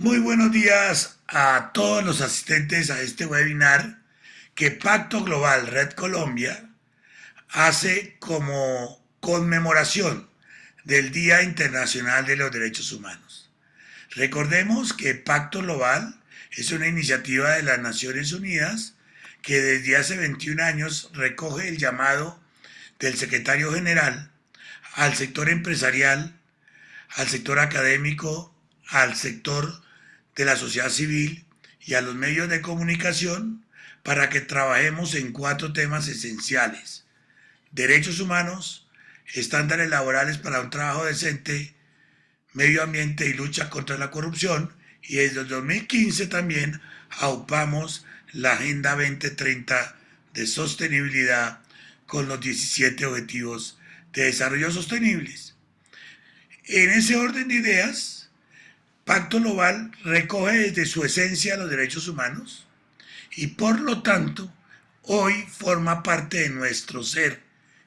Muy buenos días a todos los asistentes a este webinar que Pacto Global Red Colombia hace como conmemoración del Día Internacional de los Derechos Humanos. Recordemos que Pacto Global es una iniciativa de las Naciones Unidas que desde hace 21 años recoge el llamado del secretario general al sector empresarial, al sector académico, al sector de la sociedad civil y a los medios de comunicación para que trabajemos en 4 temas esenciales: derechos humanos, estándares laborales para un trabajo decente, medio ambiente y lucha contra la corrupción. Y desde el 2015 también aupamos la Agenda 2030 de sostenibilidad con los 17 objetivos de desarrollo sostenibles. En ese orden de ideas, Pacto Global recoge desde su esencia los derechos humanos y por lo tanto hoy forma parte de nuestro ser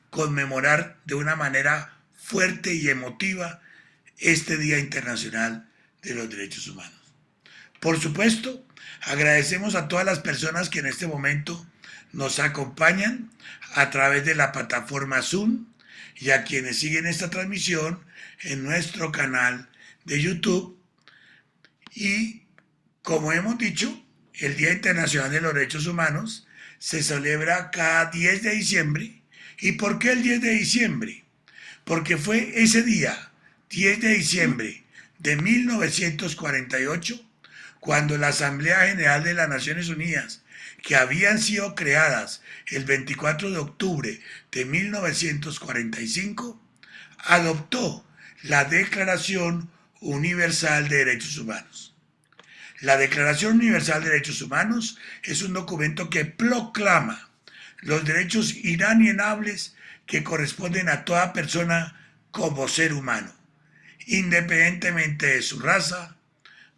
conmemorar de una manera fuerte y emotiva este Día Internacional de los Derechos Humanos. Por supuesto, agradecemos a todas las personas que en este momento nos acompañan a través de la plataforma Zoom y a quienes siguen esta transmisión en nuestro canal de YouTube. Y como hemos dicho, el Día Internacional de los Derechos Humanos se celebra cada 10 de diciembre. ¿Y por qué el 10 de diciembre? Porque fue ese día, 10 de diciembre de 1948, cuando la Asamblea General de las Naciones Unidas, que habían sido creadas el 24 de octubre de 1945, adoptó la Declaración Universal de Derechos Humanos. La Declaración Universal de Derechos Humanos es un documento que proclama los derechos inalienables que corresponden a toda persona como ser humano, independientemente de su raza,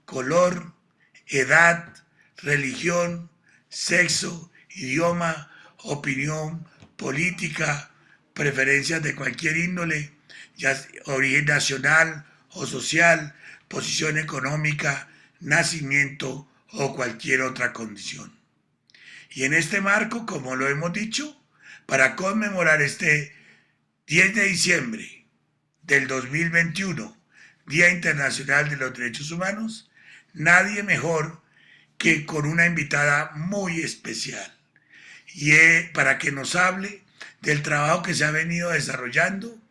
color, edad, religión, sexo, idioma, opinión, política, preferencias de cualquier índole, ya origen nacional o social, posición económica, nacimiento o cualquier otra condición. Y en este marco, como lo hemos dicho, para conmemorar este 10 de diciembre del 2021, Día Internacional de los Derechos Humanos, nadie mejor que con una invitada muy especial y para que nos hable del trabajo que se ha venido desarrollando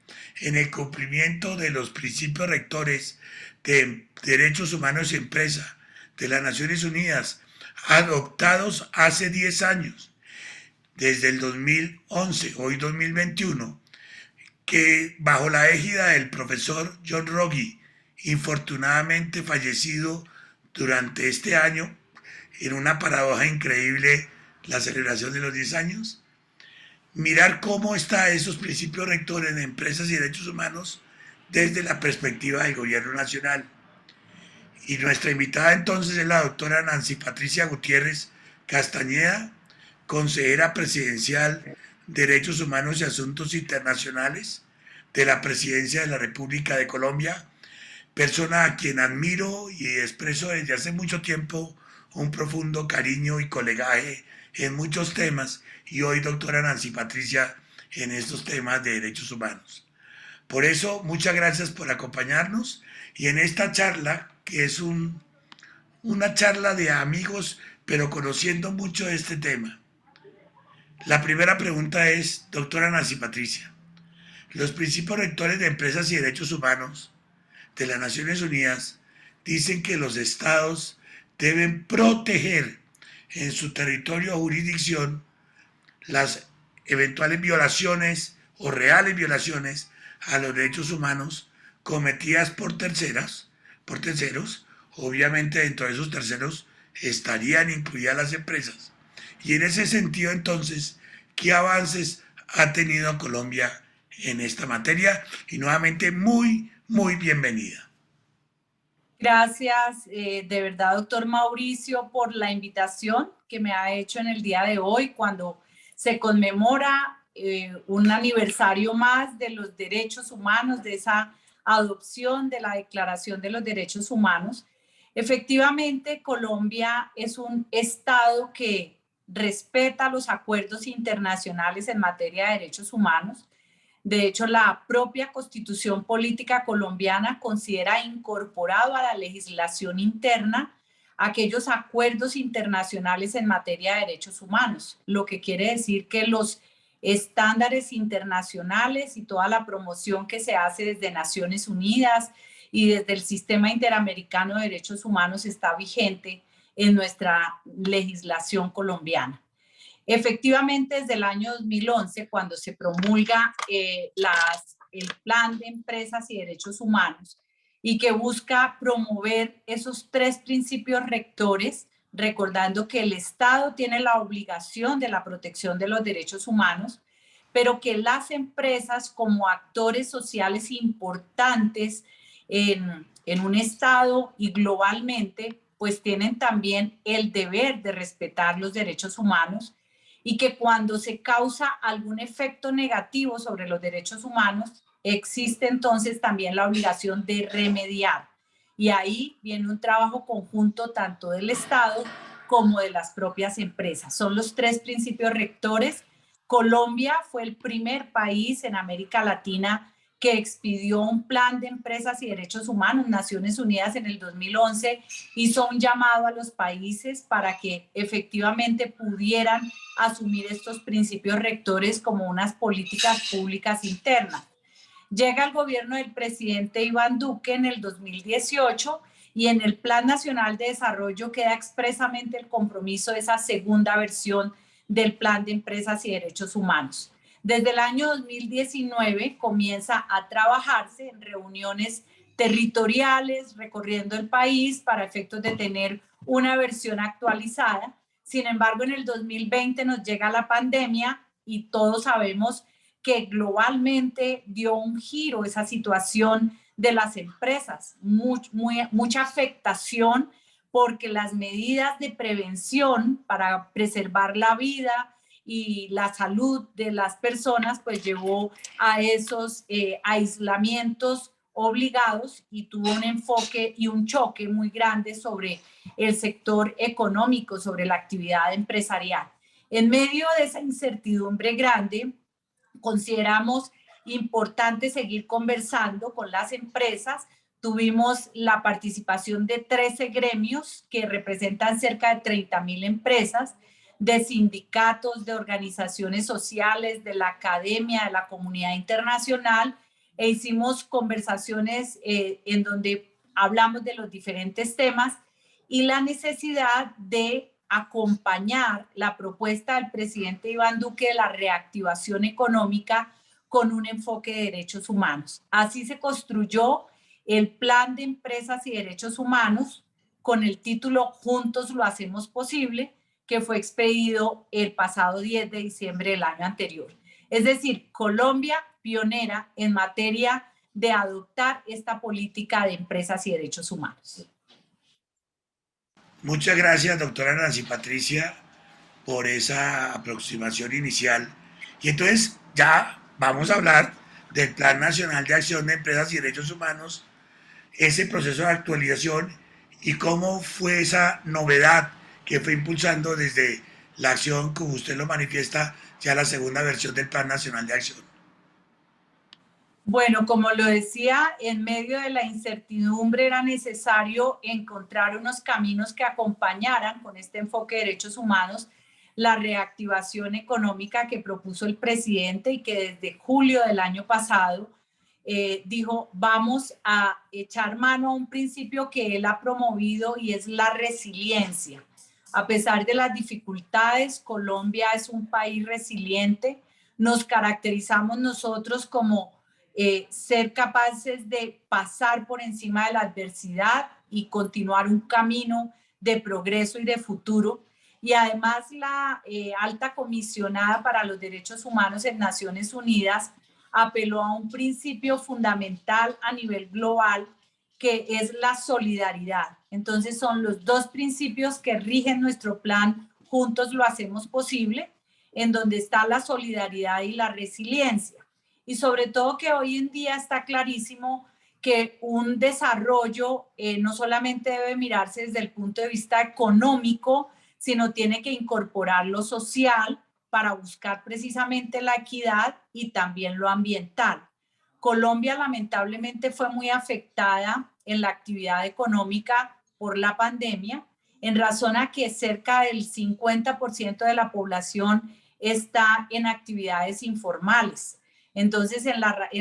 en el cumplimiento de los principios rectores de derechos humanos y empresa de las Naciones Unidas, adoptados hace 10 años, desde el 2011, hoy 2021, que bajo la égida del profesor John Ruggie, infortunadamente fallecido durante este año, en una paradoja increíble, la celebración de los 10 años, mirar cómo están esos principios rectores de empresas y derechos humanos desde la perspectiva del gobierno nacional. Y nuestra invitada entonces es la doctora Nancy Patricia Gutiérrez Castañeda, consejera presidencial de Derechos Humanos y Asuntos Internacionales de la Presidencia de la República de Colombia, persona a quien admiro y expreso desde hace mucho tiempo un profundo cariño y colegaje en muchos temas, y hoy doctora Nancy Patricia en estos temas de derechos humanos. Por eso, muchas gracias por acompañarnos y en esta charla, que es una charla de amigos, pero conociendo mucho de este tema. La primera pregunta es, doctora Nancy Patricia, los principios rectores de empresas y derechos humanos de las Naciones Unidas dicen que los estados deben proteger en su territorio o jurisdicción las eventuales violaciones o reales violaciones a los derechos humanos cometidas por terceros. Obviamente dentro de esos terceros estarían incluidas las empresas. Y en ese sentido, entonces, ¿qué avances ha tenido Colombia en esta materia? Y nuevamente, muy bienvenida. Gracias, de verdad, doctor Mauricio, por la invitación que me ha hecho en el día de hoy, cuando se conmemora un aniversario más de los derechos humanos, de esa adopción de la Declaración de los Derechos Humanos. Efectivamente, Colombia es un estado que respeta los acuerdos internacionales en materia de derechos humanos. De hecho, la propia Constitución Política colombiana considera incorporado a la legislación interna aquellos acuerdos internacionales en materia de derechos humanos, lo que quiere decir que los estándares internacionales y toda la promoción que se hace desde Naciones Unidas y desde el Sistema Interamericano de Derechos Humanos está vigente en nuestra legislación colombiana. Efectivamente, desde el año 2011, cuando se promulga el Plan de Empresas y Derechos Humanos y que busca promover esos 3 principios rectores, recordando que el Estado tiene la obligación de la protección de los derechos humanos, pero que las empresas como actores sociales importantes en un Estado y globalmente, pues tienen también el deber de respetar los derechos humanos y que cuando se causa algún efecto negativo sobre los derechos humanos, existe entonces también la obligación de remediar. Y ahí viene un trabajo conjunto tanto del Estado como de las propias empresas. Son los 3 principios rectores. Colombia fue el primer país en América Latina que expidió un plan de empresas y derechos humanos. Naciones Unidas en el 2011 hizo un llamado a los países para que efectivamente pudieran asumir estos principios rectores como unas políticas públicas internas. Llega el gobierno del presidente Iván Duque en el 2018 y en el Plan Nacional de Desarrollo queda expresamente el compromiso de esa segunda versión del Plan de Empresas y Derechos Humanos. Desde el año 2019 comienza a trabajarse en reuniones territoriales, recorriendo el país para efectos de tener una versión actualizada. Sin embargo, en el 2020 nos llega la pandemia y todos sabemos que globalmente dio un giro esa situación de las empresas, mucha afectación porque las medidas de prevención para preservar la vida y la salud de las personas pues llevó a esos aislamientos obligados y tuvo un enfoque y un choque muy grande sobre el sector económico, sobre la actividad empresarial. En medio de esa incertidumbre grande, consideramos importante seguir conversando con las empresas. Tuvimos la participación de 13 gremios que representan cerca de 30.000 empresas, de sindicatos, de organizaciones sociales, de la academia, de la comunidad internacional, e hicimos conversaciones en donde hablamos de los diferentes temas y la necesidad de acompañar la propuesta del presidente Iván Duque de la reactivación económica con un enfoque de derechos humanos. Así se construyó el Plan de Empresas y Derechos Humanos con el título Juntos lo hacemos posible, que fue expedido el pasado 10 de diciembre del año anterior. Es decir, Colombia pionera en materia de adoptar esta política de empresas y derechos humanos. Muchas gracias, doctora Nancy Patricia, por esa aproximación inicial. Y entonces ya vamos a hablar del Plan Nacional de Acción de Empresas y Derechos Humanos, ese proceso de actualización y cómo fue esa novedad que fue impulsando desde la acción, como usted lo manifiesta, ya la segunda versión del Plan Nacional de Acción. Bueno, como lo decía, en medio de la incertidumbre era necesario encontrar unos caminos que acompañaran con este enfoque de derechos humanos la reactivación económica que propuso el presidente y que desde julio del año pasado dijo, vamos a echar mano a un principio que él ha promovido y es la resiliencia. A pesar de las dificultades, Colombia es un país resiliente. Nos caracterizamos nosotros como ser capaces de pasar por encima de la adversidad y continuar un camino de progreso y de futuro. Y además la alta comisionada para los derechos humanos en Naciones Unidas apeló a un principio fundamental a nivel global que es la solidaridad. Entonces son los 2 principios que rigen nuestro plan Juntos lo hacemos posible, en donde está la solidaridad y la resiliencia. Y sobre todo que hoy en día está clarísimo que un desarrollo no solamente debe mirarse desde el punto de vista económico, sino tiene que incorporar lo social para buscar precisamente la equidad y también lo ambiental. Colombia lamentablemente fue muy afectada en la actividad económica por la pandemia, en razón a que cerca del 50% de la población está en actividades informales. Entonces, en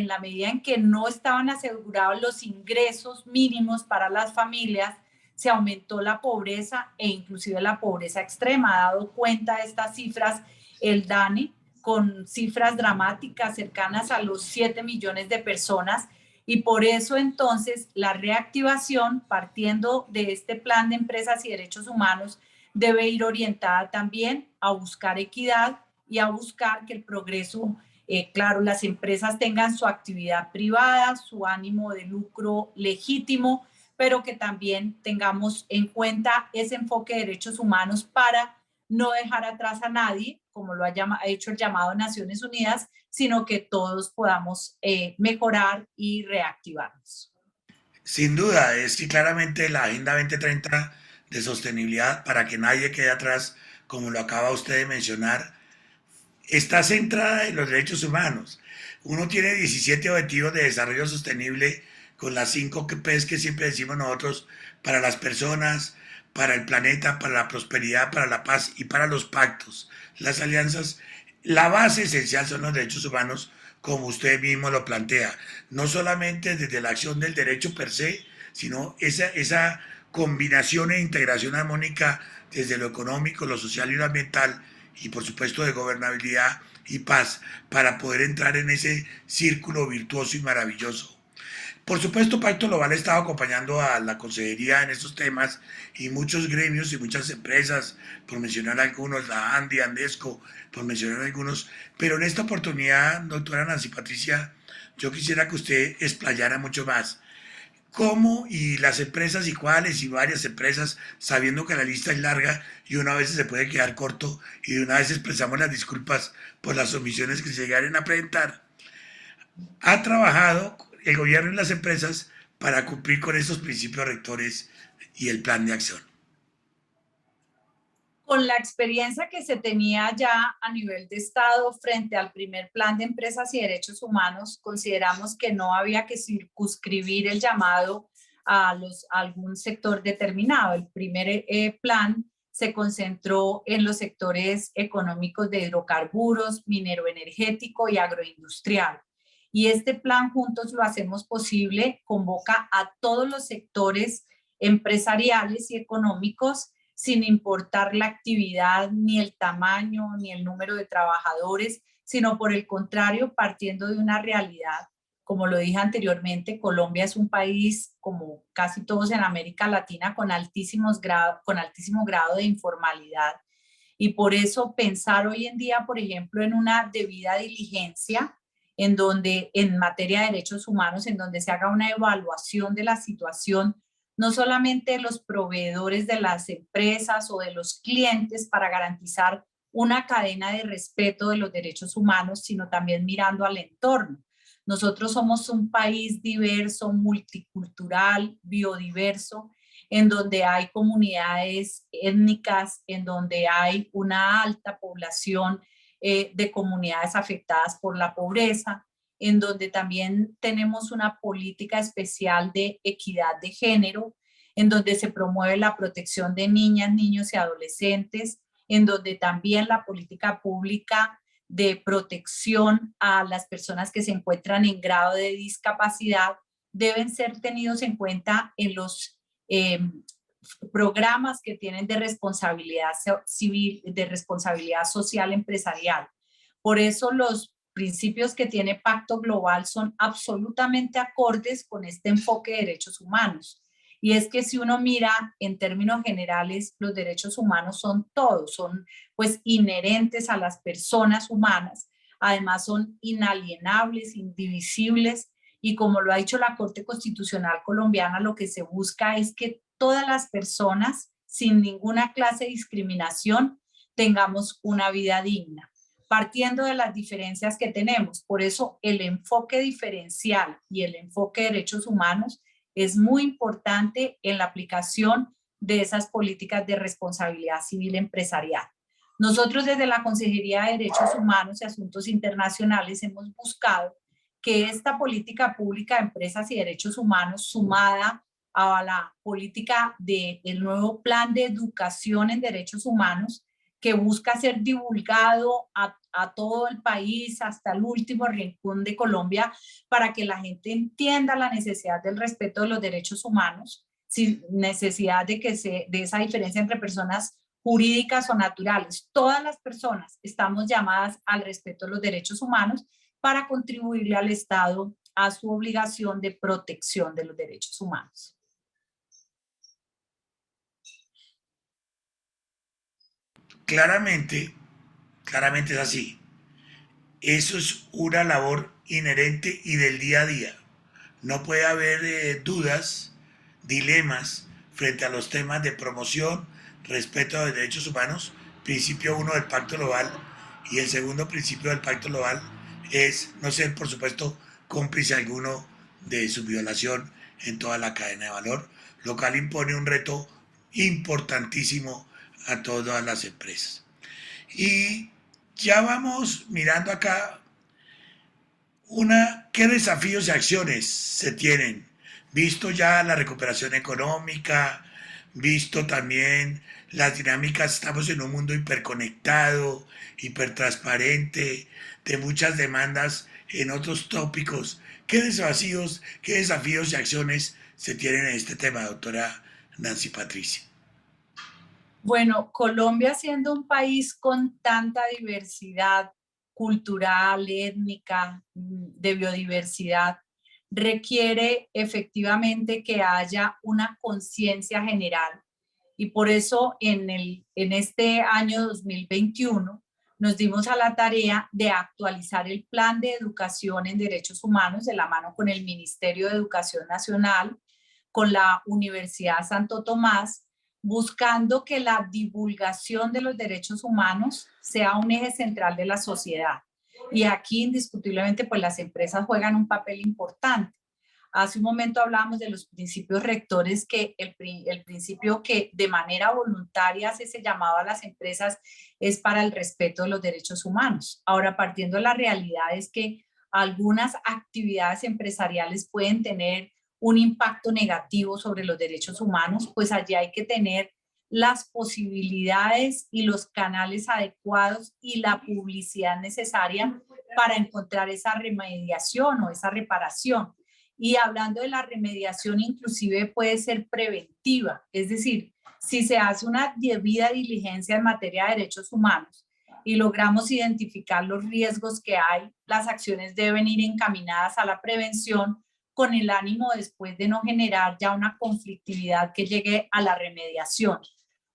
la medida en que no estaban asegurados los ingresos mínimos para las familias, se aumentó la pobreza e inclusive la pobreza extrema. Ha dado cuenta de estas cifras el DANE, con cifras dramáticas cercanas a los 7 millones de personas, y por eso entonces la reactivación, partiendo de este plan de empresas y derechos humanos, debe ir orientada también a buscar equidad y a buscar que el progreso, claro, las empresas tengan su actividad privada, su ánimo de lucro legítimo, pero que también tengamos en cuenta ese enfoque de derechos humanos para no dejar atrás a nadie, como lo ha hecho el llamado de Naciones Unidas, sino que todos podamos mejorar y reactivarnos. Sin duda, es que claramente la Agenda 2030 de sostenibilidad, para que nadie quede atrás, como lo acaba usted de mencionar, está centrada en los derechos humanos. Uno tiene 17 objetivos de desarrollo sostenible con las 5 P's que siempre decimos nosotros: para las personas, para el planeta, para la prosperidad, para la paz y para los pactos, las alianzas. La base esencial son los derechos humanos, como usted mismo lo plantea, no solamente desde la acción del derecho per se, sino esa combinación e integración armónica desde lo económico, lo social y lo ambiental, y por supuesto de gobernabilidad y paz, para poder entrar en ese círculo virtuoso y maravilloso. Por supuesto, Pacto Global ha estado acompañando a la consejería en estos temas, y muchos gremios y muchas empresas, por mencionar algunos, la ANDI, Andesco, por mencionar algunos, pero en esta oportunidad, doctora Nancy Patricia, yo quisiera que usted explayara mucho más. ¿Cómo y las empresas y cuáles y varias empresas, sabiendo que la lista es larga y una vez se puede quedar corto, y de una vez expresamos las disculpas por las omisiones que se llegaren a presentar, ha trabajado el gobierno y las empresas para cumplir con esos principios rectores y el plan de acción? Con la experiencia que se tenía ya a nivel de Estado frente al primer plan de empresas y derechos humanos, consideramos que no había que circunscribir el llamado a algún sector determinado. El primer plan se concentró en los sectores económicos de hidrocarburos, minero energético y agroindustrial. Y este plan, Juntos lo Hacemos Posible, convoca a todos los sectores empresariales y económicos, sin importar la actividad, ni el tamaño, ni el número de trabajadores, sino por el contrario, partiendo de una realidad. Como lo dije anteriormente, Colombia es un país, como casi todos en América Latina, con altísimo grado de informalidad. Y por eso pensar hoy en día, por ejemplo, en una debida diligencia, en donde en materia de derechos humanos, en donde se haga una evaluación de la situación, no solamente de los proveedores de las empresas o de los clientes, para garantizar una cadena de respeto de los derechos humanos, sino también mirando al entorno. Nosotros somos un país diverso, multicultural, biodiverso, en donde hay comunidades étnicas, en donde hay una alta población de comunidades afectadas por la pobreza, en donde también tenemos una política especial de equidad de género, en donde se promueve la protección de niñas, niños y adolescentes, en donde también la política pública de protección a las personas que se encuentran en grado de discapacidad deben ser tenidos en cuenta en los programas que tienen de responsabilidad civil, de responsabilidad social empresarial. Por eso los principios que tiene Pacto Global son absolutamente acordes con este enfoque de derechos humanos. Y es que si uno mira en términos generales, los derechos humanos son todos, son pues inherentes a las personas humanas, además son inalienables, indivisibles, y como lo ha dicho la Corte Constitucional colombiana, lo que se busca es que todas las personas, sin ninguna clase de discriminación, tengamos una vida digna. partiendo de las diferencias que tenemos. Por eso el enfoque diferencial y el enfoque de derechos humanos es muy importante en la aplicación de esas políticas de responsabilidad civil empresarial. Nosotros desde la Consejería de Derechos Humanos y Asuntos Internacionales hemos buscado que esta política pública de empresas y derechos humanos, sumada a la política del nuevo plan de educación en derechos humanos, que busca ser divulgado a todo el país, hasta el último rincón de Colombia, para que la gente entienda la necesidad del respeto de los derechos humanos, sin necesidad de esa diferencia entre personas jurídicas o naturales. Todas las personas estamos llamadas al respeto de los derechos humanos para contribuirle al Estado a su obligación de protección de los derechos humanos. Claramente es así. Eso es una labor inherente y del día a día. No puede haber dudas, dilemas frente a los temas de promoción, respeto de derechos humanos, principio 1 del Pacto Global, y el segundo principio del Pacto Global es no ser, por supuesto, cómplice alguno de su violación en toda la cadena de valor, lo cual impone un reto importantísimo a todas las empresas. Y ya vamos mirando acá qué desafíos y acciones se tienen, visto ya la recuperación económica, visto también las dinámicas. Estamos en un mundo hiperconectado, hipertransparente, de muchas demandas en otros tópicos. ¿Qué desafíos y acciones se tienen en este tema, doctora Nancy Patricia? Bueno, Colombia siendo un país con tanta diversidad cultural, étnica, de biodiversidad, requiere efectivamente que haya una conciencia general. Y por eso en este año 2021 nos dimos a la tarea de actualizar el plan de educación en derechos humanos de la mano con el Ministerio de Educación Nacional, con la Universidad Santo Tomás, buscando que la divulgación de los derechos humanos sea un eje central de la sociedad. Y aquí indiscutiblemente pues las empresas juegan un papel importante. Hace un momento hablábamos de los principios rectores, que el principio que de manera voluntaria hace ese llamado a las empresas es para el respeto de los derechos humanos. Ahora, partiendo de la realidad es que algunas actividades empresariales pueden tener un impacto negativo sobre los derechos humanos, pues allí hay que tener las posibilidades y los canales adecuados y la publicidad necesaria para encontrar esa remediación o esa reparación. Y hablando de la remediación, inclusive puede ser preventiva, es decir, si se hace una debida diligencia en materia de derechos humanos y logramos identificar los riesgos que hay, las acciones deben ir encaminadas a la prevención con el ánimo después de no generar ya una conflictividad que llegue a la remediación.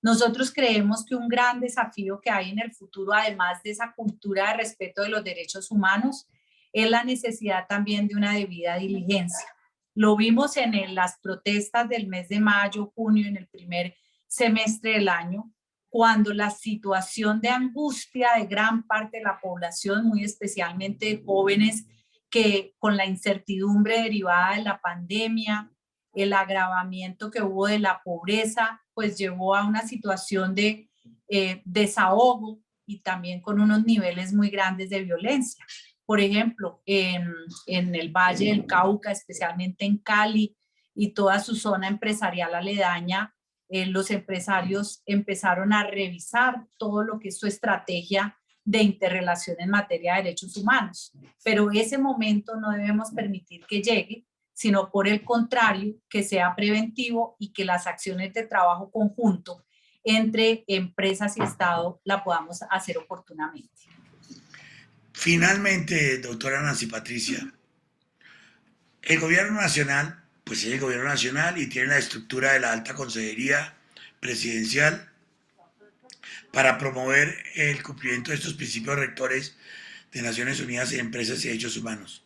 Nosotros creemos que un gran desafío que hay en el futuro, además de esa cultura de respeto de los derechos humanos, es la necesidad también de una debida diligencia. Lo vimos en las protestas del mes de mayo, junio, en el primer semestre del año, cuando la situación de angustia de gran parte de la población, muy especialmente de jóvenes, que con la incertidumbre derivada de la pandemia, el agravamiento que hubo de la pobreza, pues llevó a una situación de desahogo y también con unos niveles muy grandes de violencia. Por ejemplo, en el Valle del Cauca, especialmente en Cali y toda su zona empresarial aledaña, los empresarios empezaron a revisar todo lo que es su estrategia de interrelación en materia de derechos humanos. Pero ese momento no debemos permitir que llegue, sino por el contrario, que sea preventivo y que las acciones de trabajo conjunto entre empresas y Estado la podamos hacer oportunamente. Finalmente, doctora Nancy Patricia, el gobierno nacional, pues es el gobierno nacional y tiene la estructura de la alta consejería presidencial para promover el cumplimiento de estos principios rectores de Naciones Unidas en Empresas y Derechos Humanos.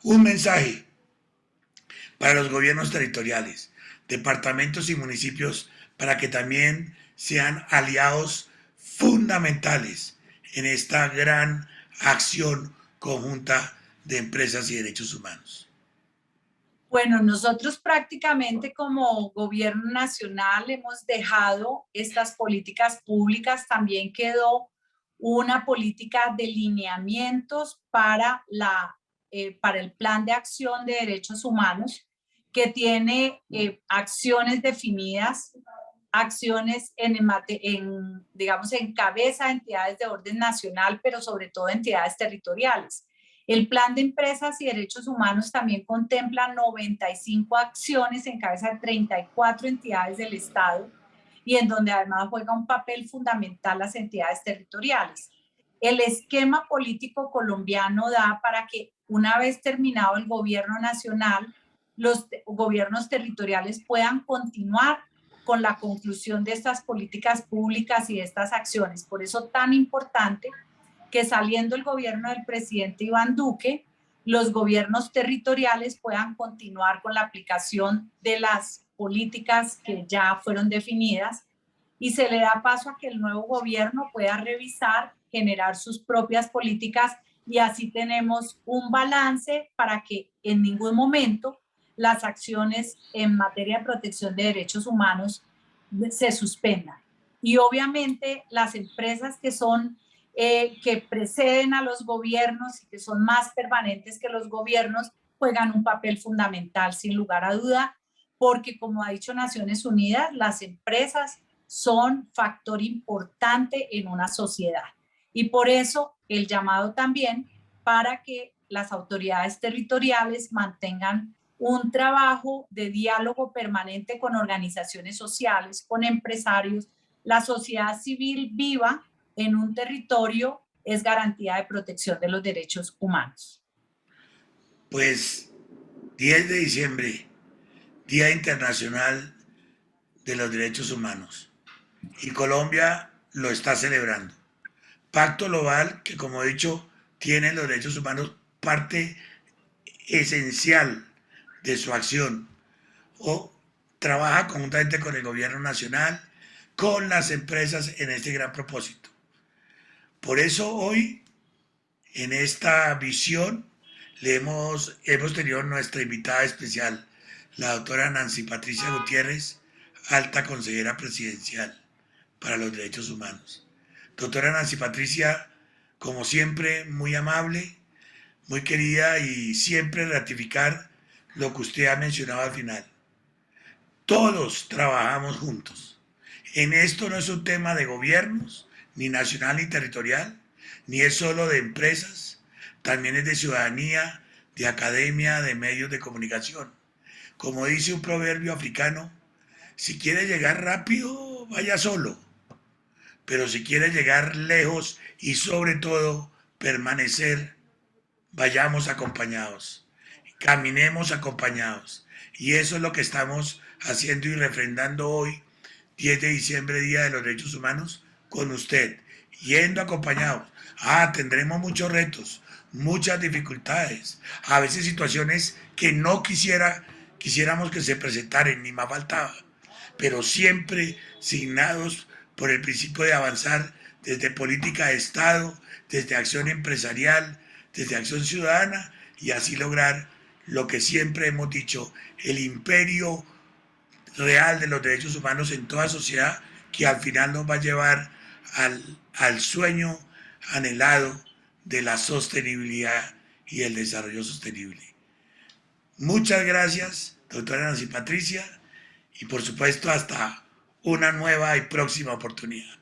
Un mensaje para los gobiernos territoriales, departamentos y municipios para que también sean aliados fundamentales en esta gran acción conjunta de empresas y derechos humanos? Bueno, nosotros prácticamente como gobierno nacional hemos dejado estas políticas públicas. También quedó una política de lineamientos para el plan de acción de derechos humanos que tiene acciones definidas, acciones digamos, en cabeza de entidades de orden nacional, pero sobre todo entidades territoriales. El plan de empresas y derechos humanos también contempla 95 acciones en cabeza de 34 entidades del Estado y en donde además juega un papel fundamental las entidades territoriales. El esquema político colombiano da para que una vez terminado el gobierno nacional, los gobiernos territoriales puedan continuar con la conclusión de estas políticas públicas y de estas acciones. Por eso tan importante que saliendo el gobierno del presidente Iván Duque, los gobiernos territoriales puedan continuar con la aplicación de las políticas que ya fueron definidas y se le da paso a que el nuevo gobierno pueda revisar, generar sus propias políticas y así tenemos un balance para que en ningún momento las acciones en materia de protección de derechos humanos se suspendan. Y obviamente las empresas que preceden a los gobiernos y que son más permanentes que los gobiernos, juegan un papel fundamental, sin lugar a duda, porque como ha dicho Naciones Unidas, las empresas son factor importante en una sociedad. Y por eso el llamado también para que las autoridades territoriales mantengan un trabajo de diálogo permanente con organizaciones sociales, con empresarios. La sociedad civil viva en un territorio es garantía de protección de los derechos humanos. Pues 10 de diciembre, Día Internacional de los Derechos Humanos, y Colombia lo está celebrando. Pacto Global, que como he dicho, tiene los derechos humanos parte esencial de su acción, o trabaja conjuntamente con el gobierno nacional, con las empresas en este gran propósito. Por eso hoy, en esta visión, hemos tenido nuestra invitada especial, la doctora Nancy Patricia Gutiérrez, alta consejera presidencial para los derechos humanos. Doctora Nancy Patricia, como siempre, muy amable, muy querida, y siempre ratificar lo que usted ha mencionado al final. Todos trabajamos juntos. En esto no es un tema de gobiernos, ni nacional ni territorial, ni es solo de empresas, también es de ciudadanía, de academia, de medios de comunicación. Como dice un proverbio africano, si quiere llegar rápido, vaya solo, pero si quiere llegar lejos y sobre todo permanecer, vayamos acompañados, caminemos acompañados. Y eso es lo que estamos haciendo y refrendando hoy, 10 de diciembre, Día de los Derechos Humanos, con usted, yendo acompañados. Tendremos muchos retos, muchas dificultades, a veces situaciones que no quisiéramos que se presentaran, ni más faltaba, pero siempre signados por el principio de avanzar desde política de Estado, desde acción empresarial, desde acción ciudadana, y así lograr lo que siempre hemos dicho, el imperio real de los derechos humanos en toda sociedad, que al final nos va a llevar al sueño anhelado de la sostenibilidad y el desarrollo sostenible. Muchas gracias, doctora Nancy Patricia, y por supuesto hasta una nueva y próxima oportunidad.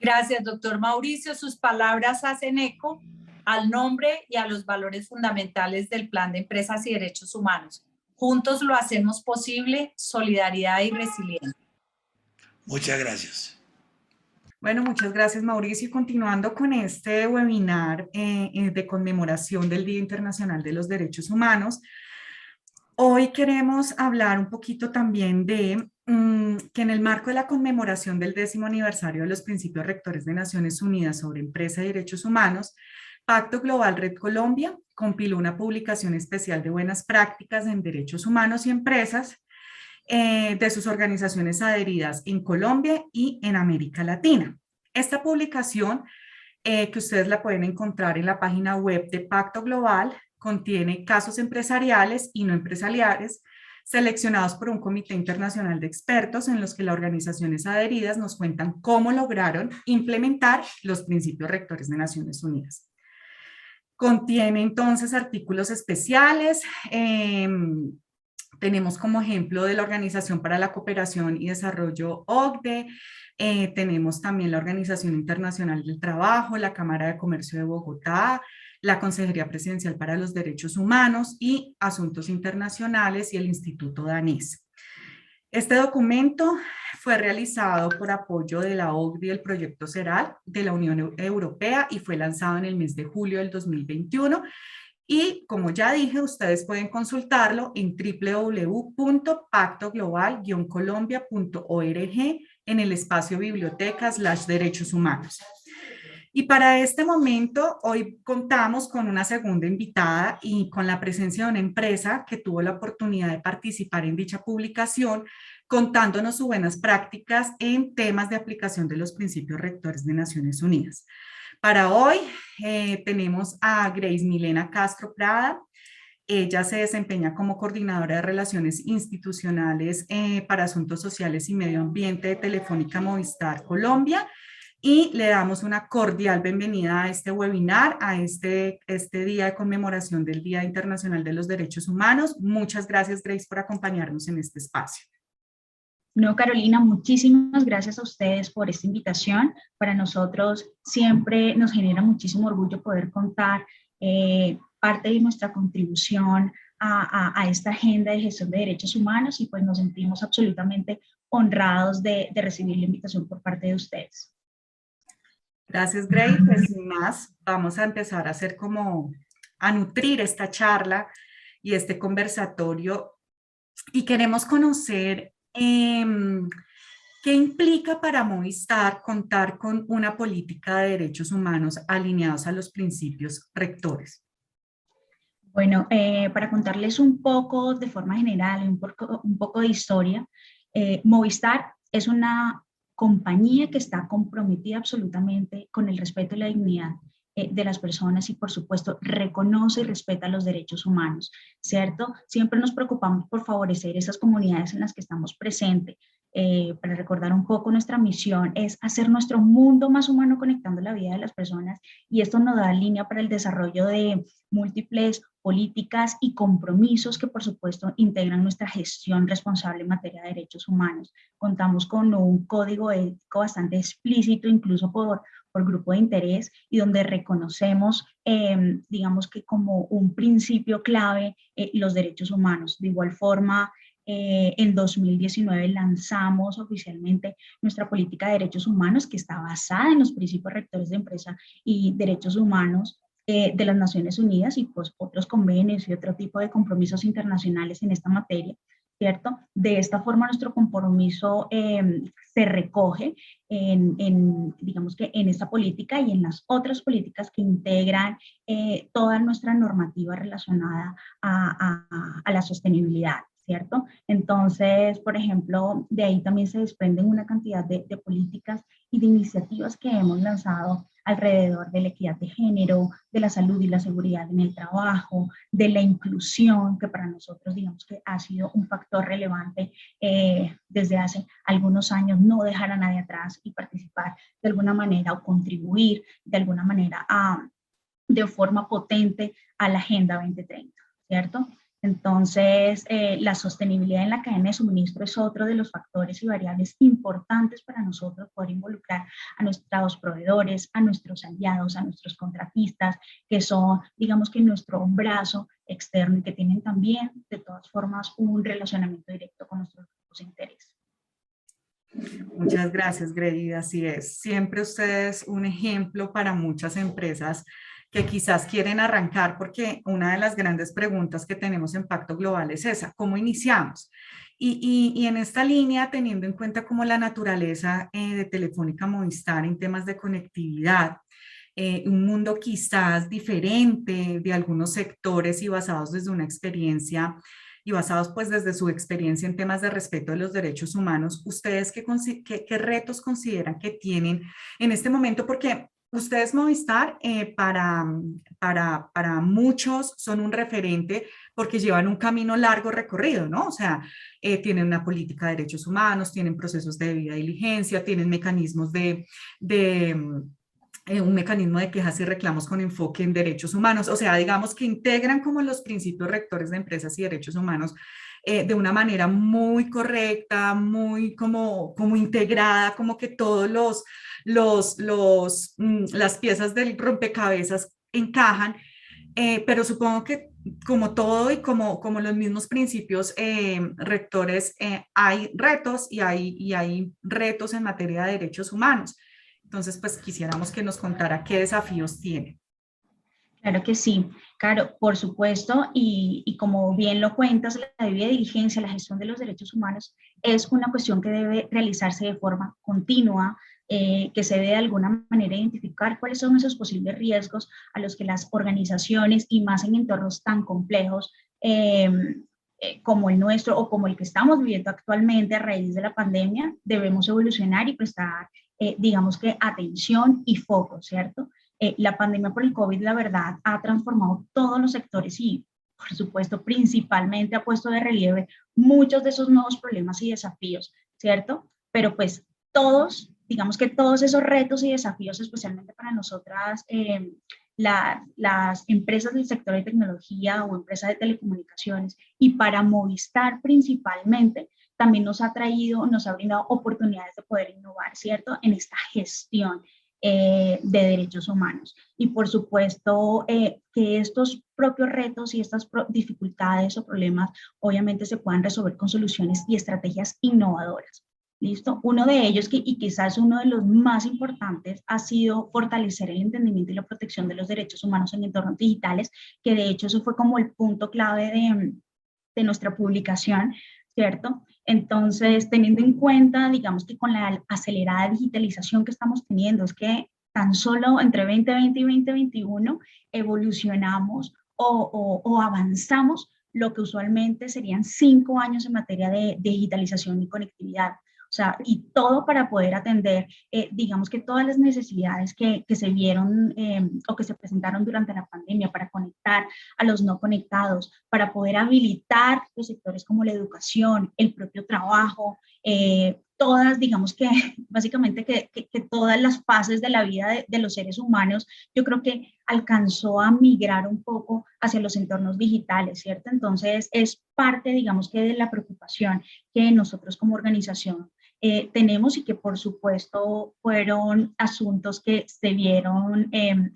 Gracias, doctor Mauricio. Sus palabras hacen eco al nombre y a los valores fundamentales del Plan de Empresas y Derechos Humanos. Juntos lo hacemos posible, solidaridad y resiliencia. Muchas gracias. Bueno, muchas gracias, Mauricio. Continuando con este webinar de conmemoración del Día Internacional de los Derechos Humanos, hoy queremos hablar un poquito también de que en el marco de la conmemoración del 10º aniversario de los Principios Rectores de Naciones Unidas sobre Empresa y Derechos Humanos, Pacto Global Red Colombia compiló una publicación especial de buenas prácticas en derechos humanos y empresas de sus organizaciones adheridas en Colombia y en América Latina. Esta publicación, que ustedes la pueden encontrar en la página web de Pacto Global, contiene casos empresariales y no empresariales seleccionados por un comité internacional de expertos en los que las organizaciones adheridas nos cuentan cómo lograron implementar los principios rectores de Naciones Unidas. Contiene entonces artículos especiales. Tenemos como ejemplo de la Organización para la Cooperación y Desarrollo OCDE, tenemos también la Organización Internacional del Trabajo, la Cámara de Comercio de Bogotá, la Consejería Presidencial para los Derechos Humanos y Asuntos Internacionales y el Instituto Danés. Este documento fue realizado por apoyo de la OCDE y el proyecto CERAL de la Unión Europea y fue lanzado en el mes de julio del 2021. Y como ya dije, ustedes pueden consultarlo en www.pactoglobal-colombia.org en el espacio biblioteca/derechos humanos. Y para este momento, hoy contamos con una segunda invitada y con la presencia de una empresa que tuvo la oportunidad de participar en dicha publicación, contándonos sus buenas prácticas en temas de aplicación de los principios rectores de Naciones Unidas. Para hoy tenemos a Grace Milena Castro Prada. Ella se desempeña como coordinadora de relaciones institucionales para asuntos sociales y medio ambiente de Telefónica Movistar Colombia, y le damos una cordial bienvenida a este webinar, a este día de conmemoración del Día Internacional de los Derechos Humanos. Muchas gracias, Grace, por acompañarnos en este espacio. No, Carolina, muchísimas gracias a ustedes por esta invitación. Para nosotros siempre nos genera muchísimo orgullo poder contar parte de nuestra contribución a esta agenda de gestión de derechos humanos, y pues nos sentimos absolutamente honrados de recibir la invitación por parte de ustedes. Gracias, Grace. Pues sin más, vamos a empezar a hacer a nutrir esta charla y este conversatorio, y queremos conocer ¿qué implica para Movistar contar con una política de derechos humanos alineados a los principios rectores? Bueno, para contarles un poco de forma general, un poco de historia, Movistar es una compañía que está comprometida absolutamente con el respeto y la dignidad de las personas, y por supuesto reconoce y respeta los derechos humanos, ¿cierto? Siempre nos preocupamos por favorecer esas comunidades en las que estamos presentes. Para recordar un poco, nuestra misión es hacer nuestro mundo más humano conectando la vida de las personas, y esto nos da línea para el desarrollo de múltiples políticas y compromisos que por supuesto integran nuestra gestión responsable en materia de derechos humanos. Contamos con un código ético bastante explícito, incluso por grupo de interés, y donde reconocemos, digamos que como un principio clave, los derechos humanos. De igual forma, en 2019 lanzamos oficialmente nuestra política de derechos humanos, que está basada en los principios rectores de empresa y derechos humanos de las Naciones Unidas, y pues otros convenios y otro tipo de compromisos internacionales en esta materia, ¿cierto? De esta forma nuestro compromiso se recoge digamos que en esta política y en las otras políticas que integran toda nuestra normativa relacionada a la sostenibilidad, ¿cierto? Entonces, por ejemplo, de ahí también se desprenden una cantidad de políticas y de iniciativas que hemos lanzado alrededor de la equidad de género, de la salud y la seguridad en el trabajo, de la inclusión, que para nosotros digamos que ha sido un factor relevante desde hace algunos años, no dejar a nadie atrás y participar de alguna manera o contribuir de alguna manera de forma potente a la Agenda 2030, ¿cierto? Entonces, la sostenibilidad en la cadena de suministro es otro de los factores y variables importantes para nosotros poder involucrar a nuestros proveedores, a nuestros aliados, a nuestros contratistas, que son, digamos que nuestro brazo externo y que tienen también, de todas formas, un relacionamiento directo con nuestros grupos de interés. Muchas gracias, Grady. Así es. Siempre usted es un ejemplo para muchas empresas que quizás quieren arrancar, porque una de las grandes preguntas que tenemos en Pacto Global es esa: ¿cómo iniciamos? Y en esta línea, teniendo en cuenta como la naturaleza de Telefónica Movistar en temas de conectividad, un mundo quizás diferente de algunos sectores y basados desde una experiencia y basados pues desde su experiencia en temas de respeto de los derechos humanos, ¿ustedes qué retos consideran que tienen en este momento? Porque ustedes Movistar para muchos son un referente porque llevan un camino largo recorrido, ¿no? O sea, tienen una política de derechos humanos, tienen procesos de debida diligencia, tienen mecanismos un mecanismo de quejas y reclamos con enfoque en derechos humanos, o sea, digamos que integran como los principios rectores de empresas y derechos humanos de una manera muy correcta, muy como integrada, como que todos las piezas del rompecabezas encajan, pero supongo que como todo y como los mismos principios rectores, hay retos y hay retos en materia de derechos humanos. Entonces, pues quisiéramos que nos contara qué desafíos tiene. Claro que sí, claro, por supuesto, y como bien lo cuentas, la debida diligencia, la gestión de los derechos humanos es una cuestión que debe realizarse de forma continua, que se debe de alguna manera identificar cuáles son esos posibles riesgos a los que las organizaciones, y más en entornos tan complejos como el nuestro o como el que estamos viviendo actualmente a raíz de la pandemia, debemos evolucionar y prestar, digamos que atención y foco, ¿cierto? La pandemia por el COVID, la verdad, ha transformado todos los sectores y, por supuesto, principalmente ha puesto de relieve muchos de esos nuevos problemas y desafíos, ¿cierto? Pero pues todos, digamos que todos esos retos y desafíos, especialmente para nosotras, las empresas del sector de tecnología o empresas de telecomunicaciones, y para Movistar principalmente, también nos ha brindado oportunidades de poder innovar, ¿cierto? En esta gestión de derechos humanos. Y por supuesto que estos propios retos y estas dificultades o problemas obviamente se puedan resolver con soluciones y estrategias innovadoras. ¿Listo? Uno de ellos, y quizás uno de los más importantes, ha sido fortalecer el entendimiento y la protección de los derechos humanos en entornos digitales, que de hecho eso fue como el punto clave de nuestra publicación, ¿cierto? Entonces, teniendo en cuenta, digamos que con la acelerada digitalización que estamos teniendo, es que tan solo entre 2020 y 2021 evolucionamos o avanzamos lo que usualmente serían 5 años en materia de digitalización y conectividad. O sea, y todo para poder atender, digamos que todas las necesidades que se vieron o que se presentaron durante la pandemia, para conectar a los no conectados, para poder habilitar los sectores como la educación, el propio trabajo, todas, digamos que básicamente que todas las fases de la vida de los seres humanos, yo creo que alcanzó a migrar un poco hacia los entornos digitales, ¿cierto? Entonces es parte, digamos que de la preocupación que nosotros como organización tenemos, y que por supuesto fueron asuntos que se vieron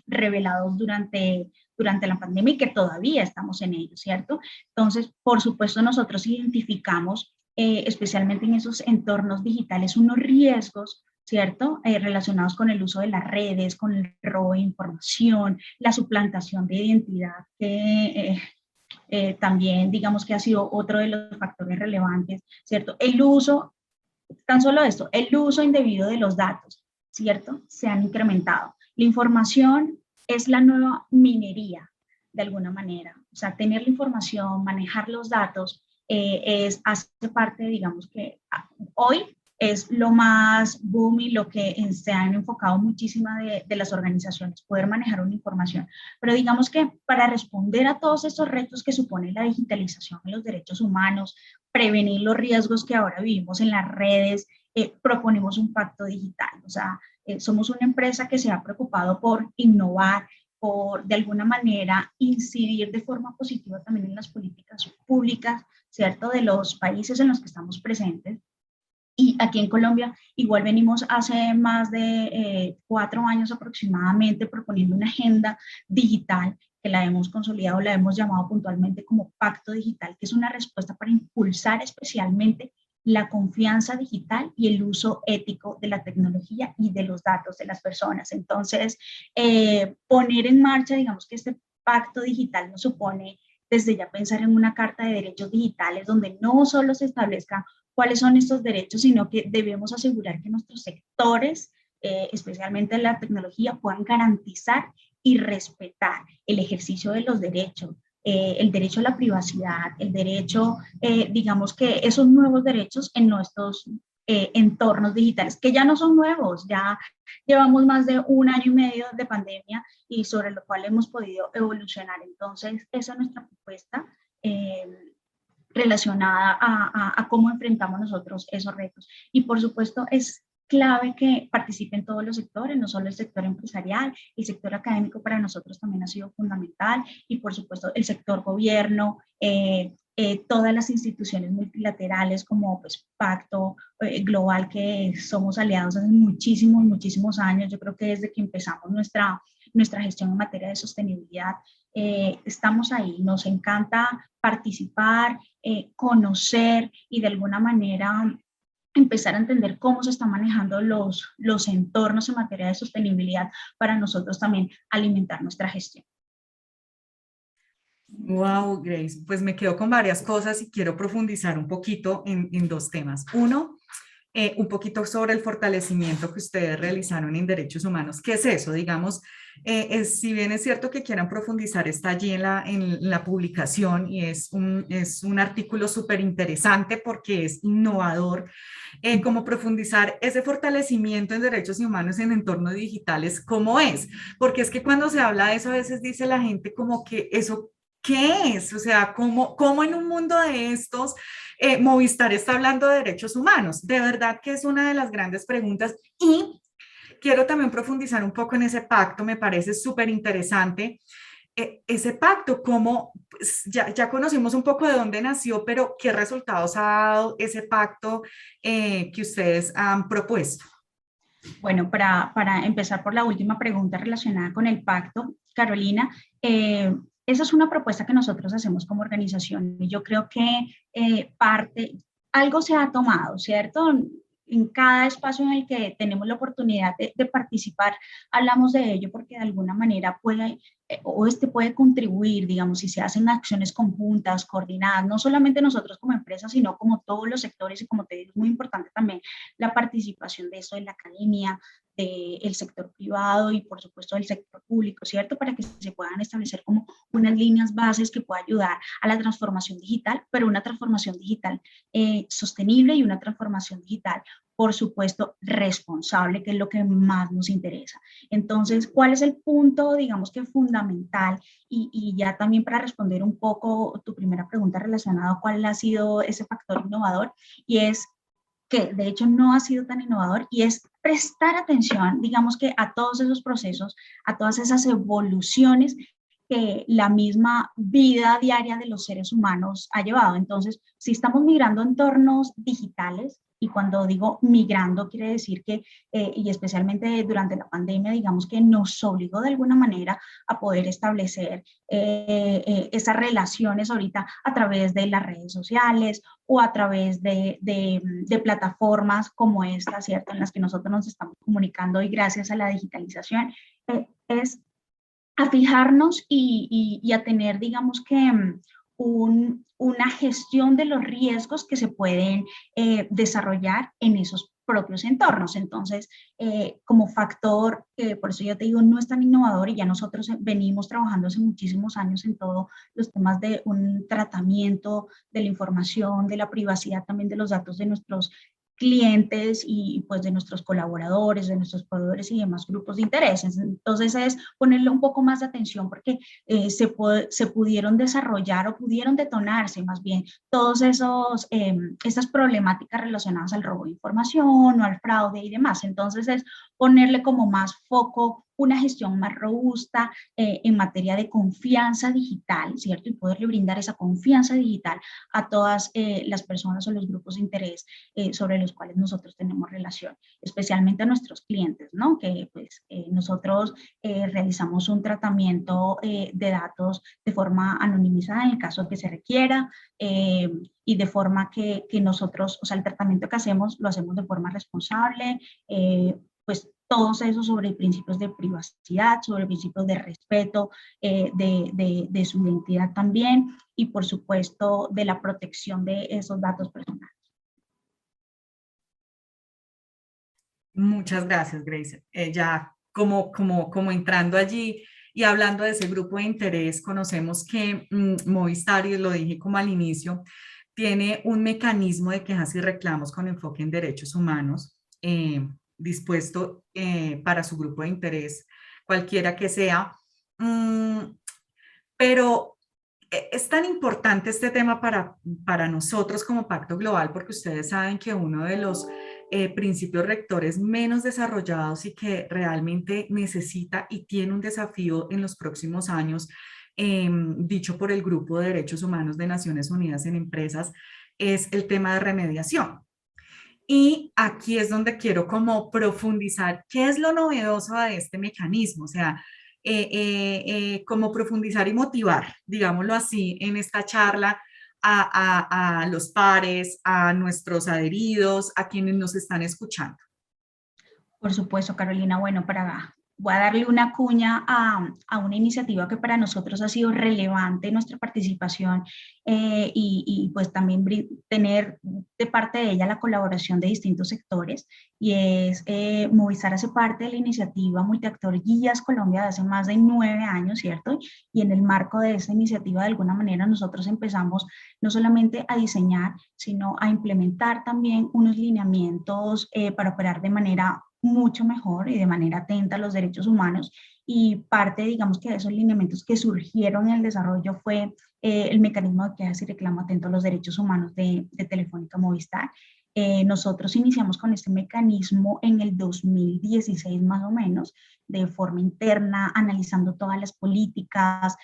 revelados durante la pandemia y que todavía estamos en ello, ¿cierto? Entonces, por supuesto, nosotros identificamos, especialmente en esos entornos digitales, unos riesgos, ¿cierto? Relacionados con el uso de las redes, con el robo de información, la suplantación de identidad, que también digamos que ha sido otro de los factores relevantes, ¿cierto? El uso, tan solo esto, el uso indebido de los datos, ¿cierto? Se han incrementado. La información es la nueva minería, de alguna manera. O sea, tener la información, manejar los datos, hace parte, digamos que hoy es lo más boom y lo que se han enfocado muchísima de las organizaciones, poder manejar una información. Pero digamos que para responder a todos estos retos que supone la digitalización de los derechos humanos, prevenir los riesgos que ahora vivimos en las redes, proponemos un pacto digital. O sea, somos una empresa que se ha preocupado por innovar, por de alguna manera incidir de forma positiva también en las políticas públicas, ¿cierto?, de los países en los que estamos presentes. Y aquí en Colombia igual venimos hace más de 4 años aproximadamente proponiendo una agenda digital que la hemos consolidado, la hemos llamado puntualmente como Pacto Digital, que es una respuesta para impulsar especialmente la confianza digital y el uso ético de la tecnología y de los datos de las personas. Entonces, poner en marcha, digamos que este pacto digital nos supone desde ya pensar en una carta de derechos digitales donde no solo se establezca cuáles son estos derechos, sino que debemos asegurar que nuestros sectores, especialmente la tecnología, puedan garantizar y respetar el ejercicio de los derechos, el derecho a la privacidad, el derecho, digamos que esos nuevos derechos en nuestros entornos digitales, que ya no son nuevos, ya llevamos más de un año y medio de pandemia y sobre lo cual hemos podido evolucionar. Entonces, esa es nuestra propuesta relacionada a cómo enfrentamos nosotros esos retos. Y por supuesto, es clave que participen todos los sectores, no solo el sector empresarial, el sector académico para nosotros también ha sido fundamental y por supuesto el sector gobierno, todas las instituciones multilaterales como pues, Pacto Global, que somos aliados hace muchísimos, muchísimos años. Yo creo que desde que empezamos nuestra gestión en materia de sostenibilidad, estamos ahí. Nos encanta participar, conocer y de alguna manera empezar a entender cómo se están manejando los entornos en materia de sostenibilidad para nosotros también alimentar nuestra gestión. Wow, Grace, pues me quedo con varias cosas y quiero profundizar un poquito en dos temas. Uno, un poquito sobre el fortalecimiento que ustedes realizaron en derechos humanos. ¿Qué es eso? Digamos, si bien es cierto que quieran profundizar, está allí en la publicación y es un artículo súper interesante porque es innovador, como profundizar ese fortalecimiento en derechos humanos en entornos digitales, ¿cómo es? Porque es que cuando se habla de eso, a veces dice la gente como que eso, ¿qué es? O sea, ¿cómo en un mundo de estos Movistar está hablando de derechos humanos? De verdad que es una de las grandes preguntas y quiero también profundizar un poco en ese pacto, me parece súper interesante. Ese pacto, cómo, pues, ya conocimos un poco de dónde nació, pero ¿qué resultados ha dado ese pacto que ustedes han propuesto? Bueno, para empezar por la última pregunta relacionada con el pacto, Carolina, esa es una propuesta que nosotros hacemos como organización y yo creo que algo se ha tomado, ¿cierto? En cada espacio en el que tenemos la oportunidad de participar, hablamos de ello porque de alguna manera puede, o puede contribuir, digamos, si se hacen acciones conjuntas, coordinadas, no solamente nosotros como empresa, sino como todos los sectores y como te digo, es muy importante también la participación de eso en la academia, del sector privado y por supuesto del sector público, ¿cierto? Para que se puedan establecer como unas líneas bases que puedan ayudar a la transformación digital, pero una transformación digital sostenible y una transformación digital, por supuesto, responsable, que es lo que más nos interesa. Entonces, ¿cuál es el punto, digamos que fundamental? Y ya también para responder un poco tu primera pregunta relacionada a cuál ha sido ese factor innovador, y es que de hecho no ha sido tan innovador y es prestar atención, digamos que a todos esos procesos, a todas esas evoluciones que la misma vida diaria de los seres humanos ha llevado. Entonces, si estamos migrando a entornos digitales, y cuando digo migrando quiere decir que, y especialmente durante la pandemia, digamos que nos obligó de alguna manera a poder establecer esas relaciones ahorita a través de las redes sociales o a través de plataformas como esta, ¿cierto? En las que nosotros nos estamos comunicando y gracias a la digitalización, es a fijarnos y a tener, digamos que, una gestión de los riesgos que se pueden desarrollar en esos propios entornos. Entonces, como factor, por eso yo te digo, no es tan innovador y ya nosotros venimos trabajando hace muchísimos años en todos los temas de un tratamiento de la información, de la privacidad también de los datos de nuestros clientes y pues de nuestros colaboradores, de nuestros proveedores y demás grupos de intereses. Entonces es ponerle un poco más de atención porque se pudieron desarrollar o pudieron detonarse más bien todos esas problemáticas relacionadas al robo de información o al fraude y demás. Entonces es ponerle como más foco, una gestión más robusta en materia de confianza digital, ¿cierto? Y poderle brindar esa confianza digital a todas las personas o los grupos de interés sobre los cuales nosotros tenemos relación, especialmente a nuestros clientes, ¿no? Que pues nosotros realizamos un tratamiento de datos de forma anonimizada en el caso que se requiera y de forma que nosotros, o sea, el tratamiento que hacemos lo hacemos de forma responsable, pues todos esos sobre principios de privacidad, sobre principios de respeto de su identidad también y por supuesto de la protección de esos datos personales. Muchas gracias, Grace. Ya como entrando allí Y hablando de ese grupo de interés, conocemos que Movistar, y lo dije como al inicio, tiene un mecanismo de quejas y reclamos con enfoque en derechos humanos dispuesto para su grupo de interés, cualquiera que sea. Pero es tan importante este tema para nosotros como Pacto Global, porque ustedes saben que uno de los principios rectores menos desarrollados y que realmente necesita y tiene un desafío en los próximos años, dicho por el Grupo de Derechos Humanos de Naciones Unidas en Empresas, es el tema de remediación. Y aquí es donde quiero como profundizar qué es lo novedoso de este mecanismo, o sea, como profundizar y motivar, digámoslo así, en esta charla a los pares, a nuestros adheridos, a quienes nos están escuchando. Por supuesto, Carolina. Bueno, voy a darle una cuña a una iniciativa que para nosotros ha sido relevante en nuestra participación y pues también tener de parte de ella la colaboración de distintos sectores, y es Movistar hace parte de la iniciativa Multiactor Guías Colombia de hace más de 9 años, ¿cierto? Y en el marco de esta iniciativa, de alguna manera, nosotros empezamos no solamente a diseñar, sino a implementar también unos lineamientos para operar de manera mucho mejor y de manera atenta a los derechos humanos, y parte, digamos, que de esos lineamientos que surgieron en el desarrollo fue el mecanismo de quejas y reclamo atento a los derechos humanos de Telefónica Movistar. Nosotros iniciamos con este mecanismo en el 2016 más o menos, de forma interna, analizando todas las políticas,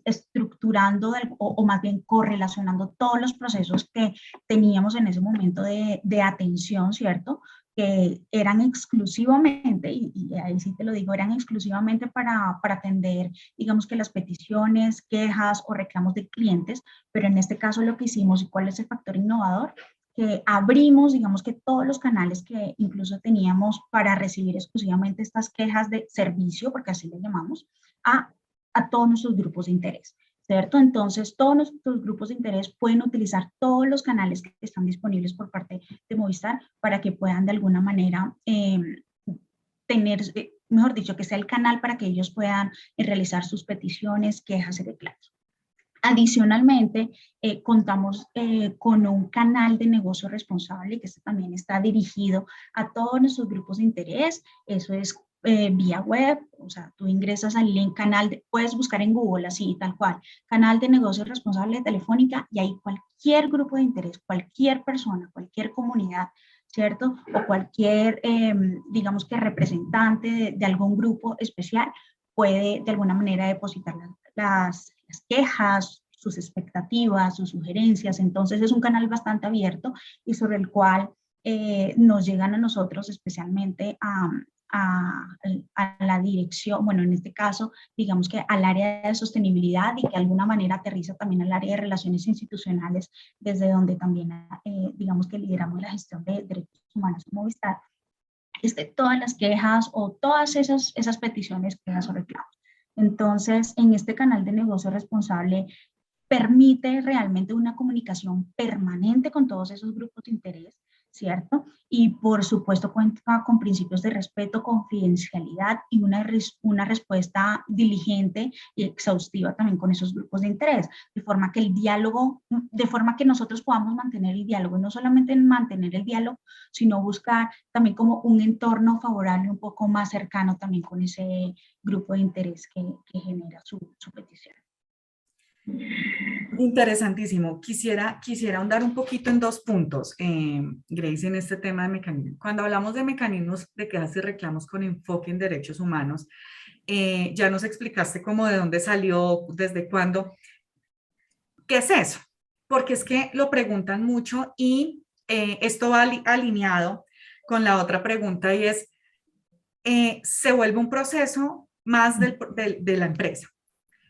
estructurando o más bien correlacionando todos los procesos que teníamos en ese momento de atención, ¿cierto? Que eran exclusivamente, y ahí sí te lo digo, eran exclusivamente para atender, digamos, que las peticiones, quejas o reclamos de clientes, pero en este caso lo que hicimos, y cuál es el factor innovador, que abrimos, digamos, que todos los canales que incluso teníamos para recibir exclusivamente estas quejas de servicio, porque así le llamamos, a todos nuestros grupos de interés, ¿cierto? Entonces, todos nuestros grupos de interés pueden utilizar todos los canales que están disponibles por parte de Movistar para que puedan de alguna manera tener, mejor dicho, que sea el canal para que ellos puedan realizar sus peticiones, quejas y reclamos. Adicionalmente, contamos con un canal de negocio responsable, que este también está dirigido a todos nuestros grupos de interés. Eso es vía web, o sea, tú ingresas al link puedes buscar en Google así, tal cual, canal de negocio responsable de Telefónica, y ahí cualquier grupo de interés, cualquier persona, cualquier comunidad, ¿cierto? O cualquier, digamos, que representante de algún grupo especial puede de alguna manera depositar las quejas, sus expectativas, sus sugerencias. Entonces es un canal bastante abierto y sobre el cual nos llegan a nosotros especialmente a la dirección, bueno, en este caso, digamos que al área de sostenibilidad, y que de alguna manera aterriza también al área de relaciones institucionales, desde donde también, digamos, que lideramos la gestión de derechos humanos en Movistar, todas las quejas o todas esas peticiones, quejas o reclamos. Entonces, en este canal de negocio responsable permite realmente una comunicación permanente con todos esos grupos de interés, ¿cierto? Y por supuesto cuenta con principios de respeto, confidencialidad y una respuesta diligente y exhaustiva también con esos grupos de interés, de forma que de forma que nosotros podamos mantener el diálogo, y no solamente mantener el diálogo, sino buscar también como un entorno favorable un poco más cercano también con ese grupo de interés que genera su petición. Interesantísimo. Quisiera ahondar un poquito en 2 puntos, Grace, en este tema de mecanismos. Cuando hablamos de mecanismos de quejas y reclamos con enfoque en derechos humanos, ya nos explicaste cómo, de dónde salió, desde cuándo. ¿Qué es eso? Porque es que lo preguntan mucho y esto va alineado con la otra pregunta, y es, se vuelve un proceso más de la empresa.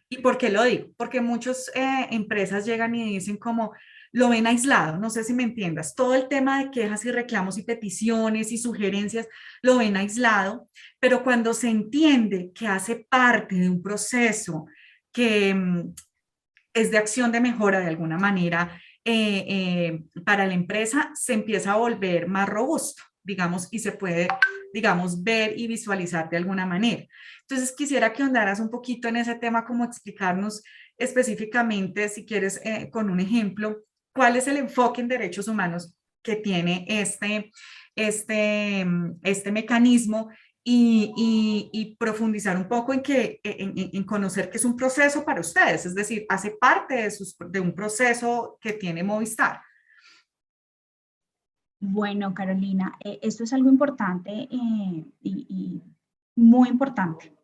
¿Y por qué lo digo? Porque muchas empresas llegan y dicen como, lo ven aislado, no sé si me entiendas, todo el tema de quejas y reclamos y peticiones y sugerencias lo ven aislado, pero cuando se entiende que hace parte de un proceso que es de acción de mejora de alguna manera para la empresa, se empieza a volver más robusto, digamos, y se puede digamos, ver y visualizar de alguna manera. Entonces, quisiera que ahondaras un poquito en ese tema, como explicarnos específicamente, si quieres, con un ejemplo, cuál es el enfoque en derechos humanos que tiene este mecanismo y profundizar un poco en conocer que es un proceso para ustedes, es decir, hace parte de un proceso que tiene Movistar. Bueno, Carolina, esto es algo importante y muy importante.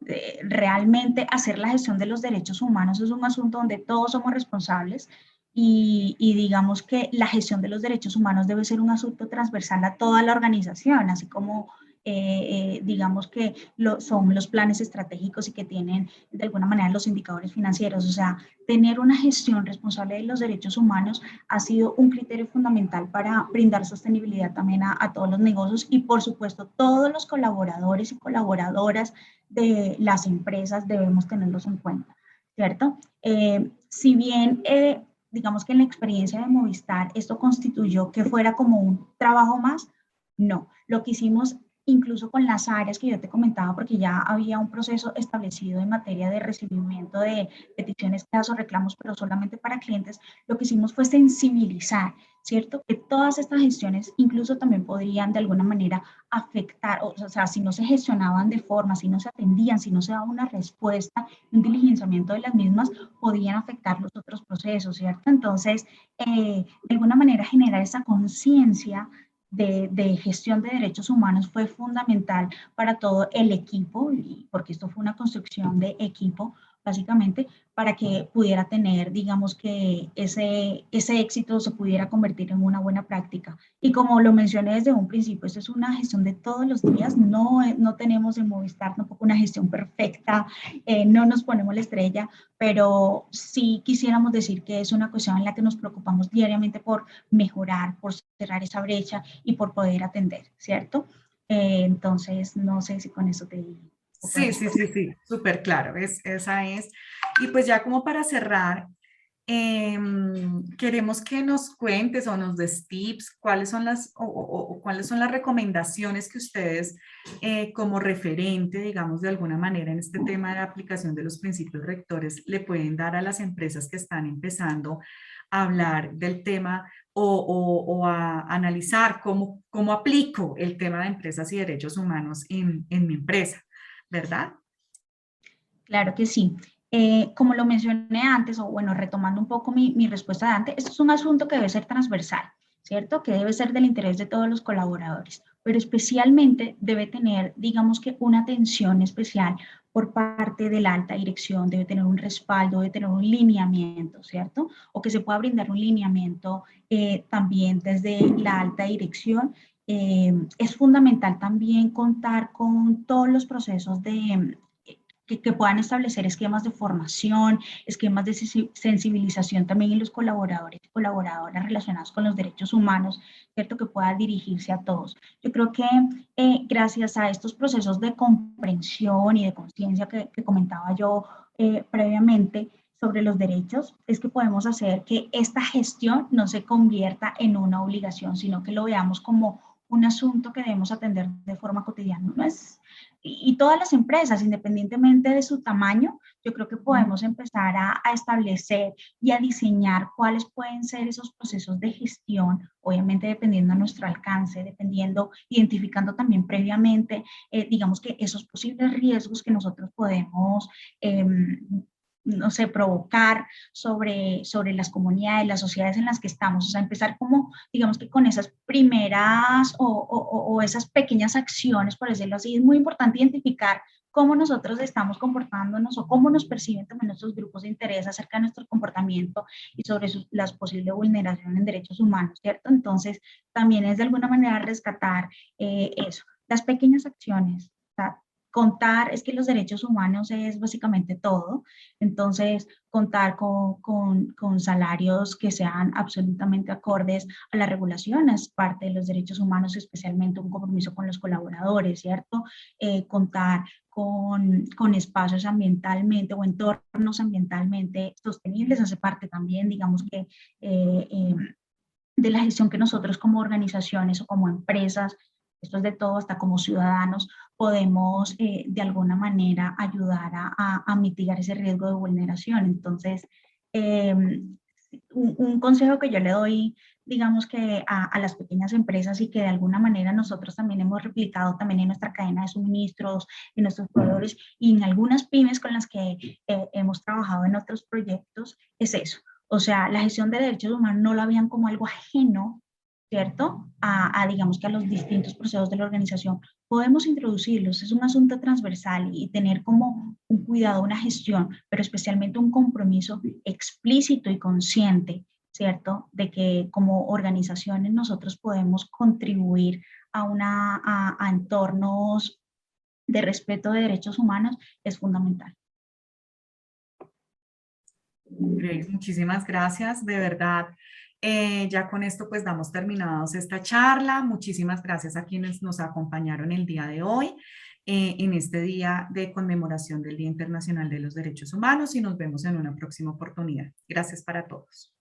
Realmente hacer la gestión de los derechos humanos es un asunto donde todos somos responsables y digamos que la gestión de los derechos humanos debe ser un asunto transversal a toda la organización, así como digamos que son los planes estratégicos y que tienen de alguna manera los indicadores financieros. O sea, tener una gestión responsable de los derechos humanos ha sido un criterio fundamental para brindar sostenibilidad también a todos los negocios y por supuesto todos los colaboradores y colaboradoras de las empresas debemos tenerlos en cuenta, ¿cierto? Si bien digamos que en la experiencia de Movistar esto constituyó que fuera como un trabajo más, no, lo que hicimos incluso con las áreas que yo te comentaba, porque ya había un proceso establecido en materia de recibimiento de peticiones, casos, reclamos, pero solamente para clientes, lo que hicimos fue sensibilizar, ¿cierto? Que todas estas gestiones incluso también podrían de alguna manera afectar, o sea, si no se gestionaban de forma, si no se atendían, si no se daba una respuesta, un diligenciamiento de las mismas, podían afectar los otros procesos, ¿cierto? Entonces, de alguna manera generar esa conciencia de gestión de derechos humanos fue fundamental para todo el equipo, porque esto fue una construcción de equipo, básicamente, para que pudiera tener, digamos que ese éxito se pudiera convertir en una buena práctica. Y como lo mencioné desde un principio, esto es una gestión de todos los días, no tenemos en Movistar tampoco una gestión perfecta, no nos ponemos la estrella, pero sí quisiéramos decir que es una cuestión en la que nos preocupamos diariamente por mejorar, por cerrar esa brecha y por poder atender, ¿cierto? Entonces, no sé si con eso te di un poco de Sí, sí, respuesta. sí, sí, súper claro, esa es. Y pues ya como para cerrar, queremos que nos cuentes o nos des tips, cuáles son o cuáles son las recomendaciones que ustedes como referente, digamos de alguna manera en este tema de la aplicación de los principios rectores le pueden dar a las empresas que están empezando a hablar del tema o a analizar cómo aplico el tema de empresas y derechos humanos en mi empresa, ¿verdad? Claro que sí. Como lo mencioné antes, o bueno, retomando un poco mi respuesta de antes, esto es un asunto que debe ser transversal, ¿cierto? Que debe ser del interés de todos los colaboradores, pero especialmente debe tener, digamos que una atención especial por parte de la alta dirección, debe tener un respaldo, debe tener un lineamiento, ¿cierto? O que se pueda brindar un lineamiento también desde la alta dirección. Es fundamental también contar con todos los procesos que puedan establecer esquemas de formación, esquemas de sensibilización también en los colaboradores y colaboradoras relacionados con los derechos humanos, ¿cierto? Que pueda dirigirse a todos. Yo creo que gracias a estos procesos de comprensión y de conciencia que comentaba yo previamente sobre los derechos, es que podemos hacer que esta gestión no se convierta en una obligación, sino que lo veamos como un asunto que debemos atender de forma cotidiana. No es y todas las empresas, independientemente de su tamaño, yo creo que podemos empezar a establecer y a diseñar cuáles pueden ser esos procesos de gestión, obviamente dependiendo de nuestro alcance, dependiendo, identificando también previamente, digamos que esos posibles riesgos que nosotros podemos no sé, provocar sobre las comunidades, las sociedades en las que estamos. O sea, empezar como, digamos que con esas primeras o esas pequeñas acciones, por decirlo así, es muy importante identificar cómo nosotros estamos comportándonos o cómo nos perciben también nuestros grupos de interés acerca de nuestro comportamiento y sobre las posibles vulneraciones en derechos humanos, ¿cierto? Entonces, también es de alguna manera rescatar eso, las pequeñas acciones. O sea, contar, es que los derechos humanos es básicamente todo, entonces contar con salarios que sean absolutamente acordes a la regulación es parte de los derechos humanos, especialmente un compromiso con los colaboradores, ¿cierto? Contar con espacios ambientalmente o entornos ambientalmente sostenibles hace parte también, digamos que de la gestión que nosotros como organizaciones o como empresas esto es de todo, hasta como ciudadanos podemos de alguna manera ayudar a mitigar ese riesgo de vulneración. Entonces, un consejo que yo le doy, digamos que a las pequeñas empresas y que de alguna manera nosotros también hemos replicado también en nuestra cadena de suministros, en nuestros proveedores y en algunas pymes con las que hemos trabajado en otros proyectos, es eso. O sea, la gestión de derechos humanos no la vean como algo ajeno, ¿cierto? Digamos que a los distintos procesos de la organización. Podemos introducirlos, es un asunto transversal y tener como un cuidado, una gestión, pero especialmente un compromiso explícito y consciente, ¿cierto? De que como organizaciones nosotros podemos contribuir a entornos de respeto de derechos humanos es fundamental. Grace, muchísimas gracias, de verdad. Ya con esto pues damos terminados esta charla. Muchísimas gracias a quienes nos acompañaron el día de hoy en este día de conmemoración del Día Internacional de los Derechos Humanos y nos vemos en una próxima oportunidad. Gracias para todos.